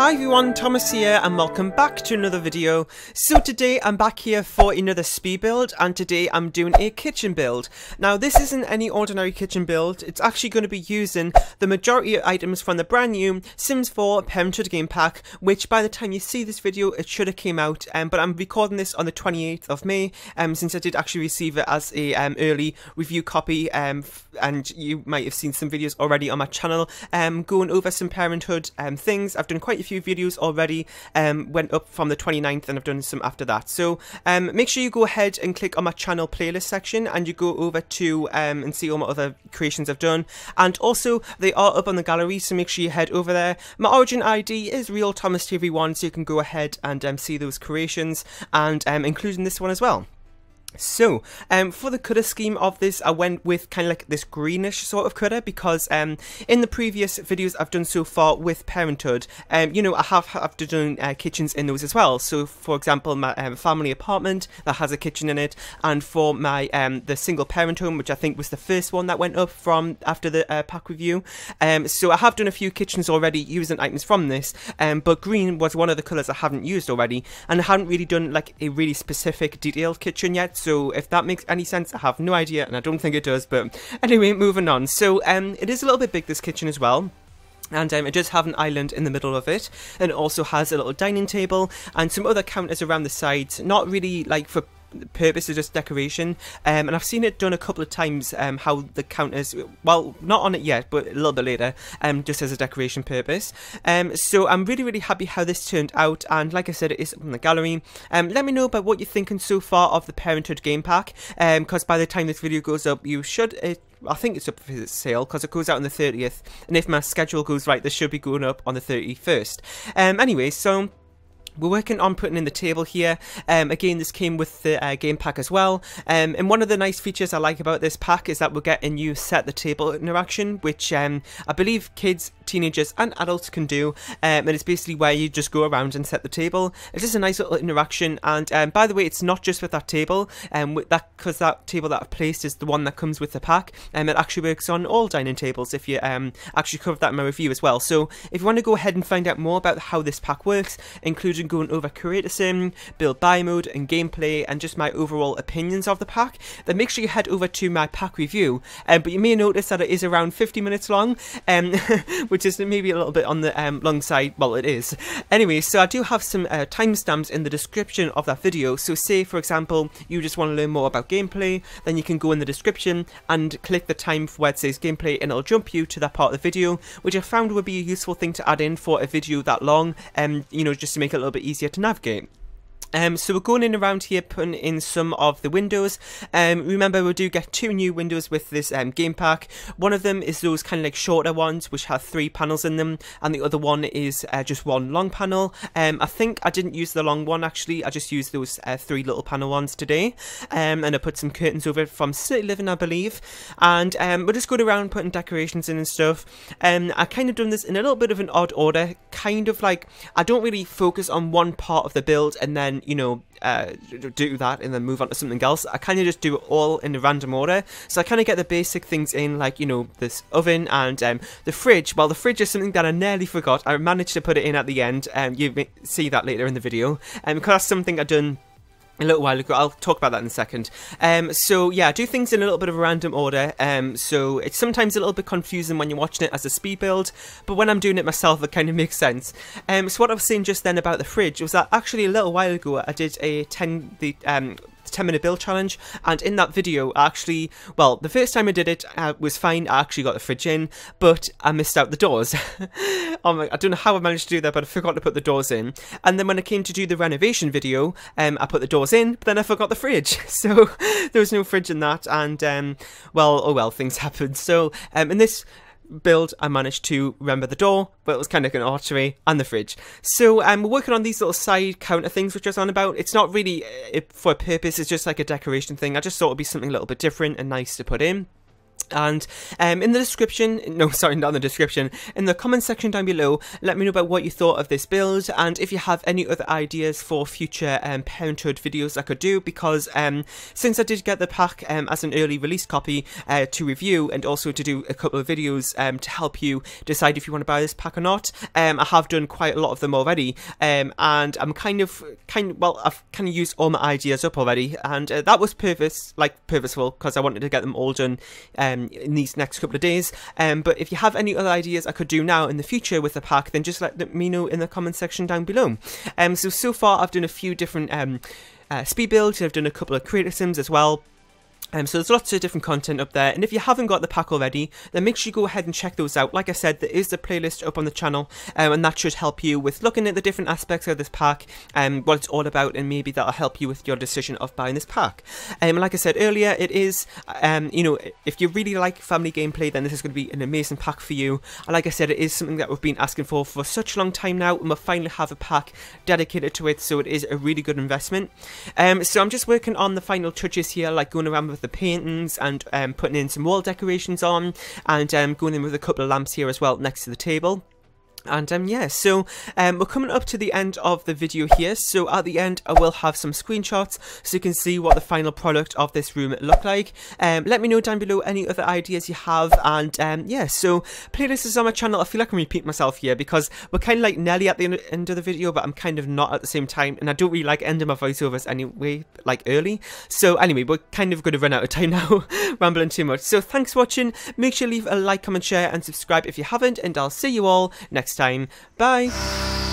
Hi everyone, Thomas here and welcome back to another video. So today I'm back here for another speed build, and today I'm doing a kitchen build. Now this isn't any ordinary kitchen build, it's actually going to be using the majority of items from the brand new Sims 4 Parenthood game pack, which by the time you see this video it should have came out, but I'm recording this on the 28th of May since I did actually receive it as a early review copy, and you might have seen some videos already on my channel going over some Parenthood things. I've done quite a few videos already, went up from the 29th and I've done some after that. So make sure you go ahead and click on my channel playlist section and you go over to and see all my other creations I've done, and also they are up on the gallery, so make sure you head over there. My origin ID is Real Thomas TV1, so you can go ahead and see those creations, and including this one as well. So, for the colour scheme of this, I went with kind of like this greenish sort of colour because in the previous videos I've done so far with Parenthood, you know, I have done kitchens in those as well. So, for example, my family apartment that has a kitchen in it, and for my the single parent home, which I think was the first one that went up from after the pack review. So I have done a few kitchens already using items from this, but green was one of the colours I haven't used already, and I haven't really done like a really specific detailed kitchen yet. So if that makes any sense, I have no idea, and I don't think it does, but anyway, moving on. So it is a little bit big, this kitchen as well. And it does have an island in the middle of it, and it also has a little dining table and some other counters around the sides, not really like for purpose, is just decoration, and I've seen it done a couple of times, how the counters, well, not on it yet, but a little bit later, just as a decoration purpose. So I'm really happy how this turned out, and like I said, it is up in the gallery. Let me know about what you're thinking so far of the Parenthood game pack, because by the time this video goes up, you should, I think it's up for sale because it goes out on the 30th, and if my schedule goes right, this should be going up on the 31st. Anyway, so we're working on putting in the table here. Again, this came with the game pack as well. And one of the nice features I like about this pack is that we'll get a new set the table interaction, which I believe kids, teenagers and adults can do. And it's basically where you just go around and set the table. It's just a nice little interaction. And by the way, it's not just with that table, because that table that I've placed is the one that comes with the pack. It actually works on all dining tables, if you actually covered that in my review as well. So if you want to go ahead and find out more about how this pack works, including going over creator sim, build buy mode and gameplay, and just my overall opinions of the pack, then make sure you head over to my pack review. But you may notice that it is around 50 minutes long, which is maybe a little bit on the long side. Well, it is. Anyway, so I do have some timestamps in the description of that video. So say, for example, you just want to learn more about gameplay, then you can go in the description and click the time where it says gameplay, and it'll jump you to that part of the video, which I found would be a useful thing to add in for a video that long, you know, just to make it a little bit easier to navigate. So we're going in around here, putting in some of the windows. Remember, we do get two new windows with this game pack. One of them is those kind of like shorter ones, which have 3 panels in them, and the other one is just one long panel. I think I didn't use the long one, actually. I just used those 3 little panel ones today, and I put some curtains over it from City Living, I believe. And we're just going around putting decorations in and stuff. I kind of done this in a little bit of an odd order, kind of like I don't really focus on one part of the build and then, you know, do that and then move on to something else. I kind of just do it all in a random order. So I kind of get the basic things in, like, you know, this oven and the fridge. Well, the fridge is something that I nearly forgot. I managed to put it in at the end. You may see that later in the video, because that's something I've done a little while ago. I'll talk about that in a second. So yeah, I do things in a little bit of a random order, so it's sometimes a little bit confusing when you're watching it as a speed build, but when I'm doing it myself it kind of makes sense. So what I was saying just then about the fridge was that actually a little while ago I did a 10-minute build challenge, and in that video actually, well, the first time I did it was fine. I actually got the fridge in, but I missed out the doors. Oh my, I don't know how I managed to do that, but I forgot to put the doors in. And then when I came to do the renovation video, I put the doors in, but then I forgot the fridge. So there was no fridge in that, and well, oh well, things happen. So in this build I managed to remember the door, but it was kind of like an archery, and the fridge. So we're working on these little side counter things which I was on about. It's not really for a purpose, it's just like a decoration thing. I just thought it would be something a little bit different and nice to put in. And in the description, no, sorry, not in the description, in the comment section down below, let me know about what you thought of this build, and if you have any other ideas for future Parenthood videos I could do, because since I did get the pack as an early release copy to review, and also to do a couple of videos to help you decide if you want to buy this pack or not, I have done quite a lot of them already, and I'm well, I've kind of used all my ideas up already, and that was purposeful, because I wanted to get them all done in these next couple of days. But if you have any other ideas I could do now in the future with the pack, then just let me know in the comment section down below. So far I've done a few different speed builds, I've done a couple of creator sims as well. So there's lots of different content up there, and if you haven't got the pack already, then make sure you go ahead and check those out. Like I said, there is a playlist up on the channel, and that should help you with looking at the different aspects of this pack, what it's all about, and maybe that'll help you with your decision of buying this pack. Like I said earlier, it is, you know, if you really like family gameplay, then this is going to be an amazing pack for you. And like I said, it is something that we've been asking for such a long time now, and we'll finally have a pack dedicated to it, so it is a really good investment. So I'm just working on the final touches here, like going around with the paintings and putting in some wall decorations on, and going in with a couple of lamps here as well next to the table. And yeah, so we're coming up to the end of the video here, so at the end I will have some screenshots so you can see what the final product of this room looked like. Let me know down below any other ideas you have, and yeah, so playlists on my channel. I feel like I'm repeating myself here because we're kind of like nearly at the end of the video, but I'm kind of not at the same time, and I don't really like ending my voiceovers anyway, like early. So anyway, we're kind of going to run out of time now, rambling too much. So thanks for watching, make sure you leave a like, comment, share and subscribe if you haven't, and I'll see you all next time. Bye.